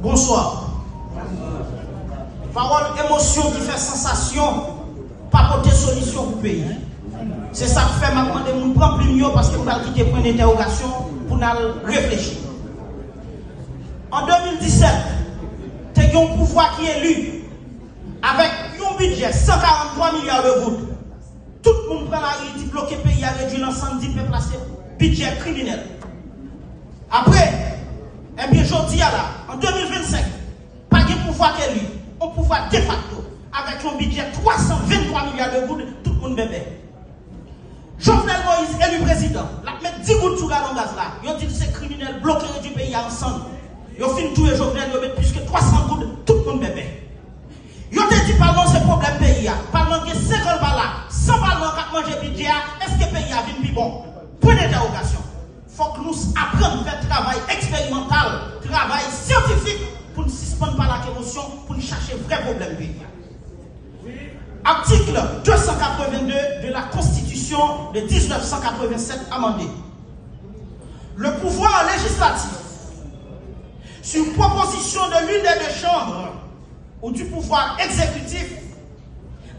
Bonsoir. Parole émotion qui fait sensation, pas porter solution pour le pays. C'est ça que fait maintenant de nous prendre plus mieux parce que nous allons quitter point d'interrogation pour nous réfléchir. En 2017, tu as un pouvoir qui est élu avec un budget 143 milliards de gouttes. Tout le monde prend la rue, dit bloquer le pays, réduire l'ensemble, dit placer budget criminel. Après, eh bien, je dis là, en 2025, pas de pouvoir qui est élu, un pouvoir de facto, avec un budget 323 milliards de gouttes, tout le monde bébé. Jovenel Moïse élu président, la mettre 10 gouttes sur le gaz là, ils ont dit que c'est criminel, bloquer du pays ensemble. Ils ont fini tout et Jovenel, ils ont mis plus que 300 gouttes, tout le monde bébé. Ils ont dit parlement c'est problème pays, parlement qui est 50 balles là, 100 balles dans manger budget, est-ce que le pays a vu plus bon? Point d'interrogation. Il faut que nous apprenions à faire travail expérimental, travail scientifique pour nous suspendre par la émotion, pour nous chercher vrai problème pays. Article 282 de la Constitution de 1987 amendé. Le pouvoir législatif, sur proposition de l'une des deux chambres ou du pouvoir exécutif,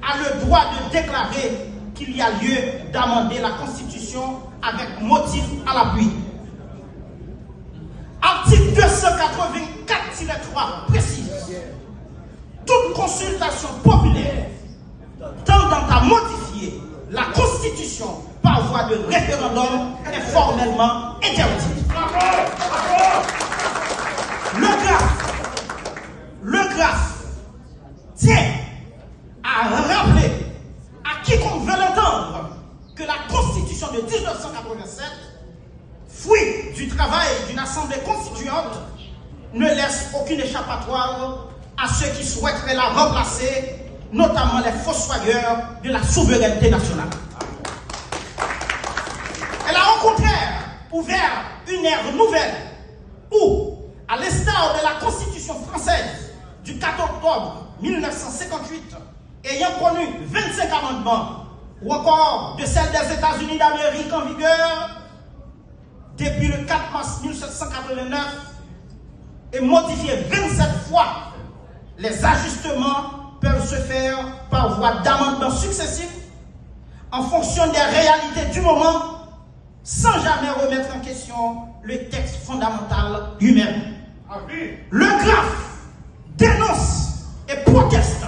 a le droit de déclarer qu'il y a lieu d'amender la Constitution avec motif à l'appui. Article 284-3 précise: toute consultation populaire tendant à modifier la Constitution par voie de référendum est formellement interdite. Le graphe tient à rappeler à quiconque veut l'entendre que la Constitution de 1987, fruit du travail d'une assemblée constituante, ne laisse aucune échappatoire à ceux qui souhaiteraient la remplacer, notamment les fossoyeurs de la souveraineté nationale. Elle a au contraire ouvert une ère nouvelle où, à l'instar de la Constitution française du 4 octobre 1958, ayant connu 25 amendements, ou encore de celle des États-Unis d'Amérique en vigueur depuis le 4 mars 1789, et modifié 27 fois, les ajustements peuvent se faire par voie d'amendements successifs en fonction des réalités du moment, sans jamais remettre en question le texte fondamental lui-même. Le graphe dénonce et proteste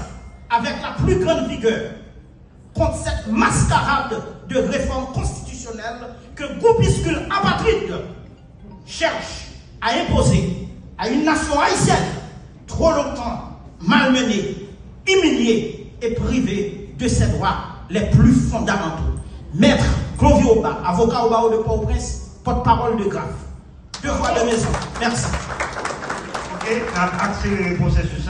avec la plus grande vigueur contre cette mascarade de réforme constitutionnelle que groupuscule apatride cherche à imposer à une nation haïtienne trop longtemps malmenée, humiliée et privée de ses droits les plus fondamentaux. Maître Clovio Oba, avocat au barreau de Port-au-Prince, porte-parole de graphe. Deux fois de maison. Merci. Ok, accélérer le processus.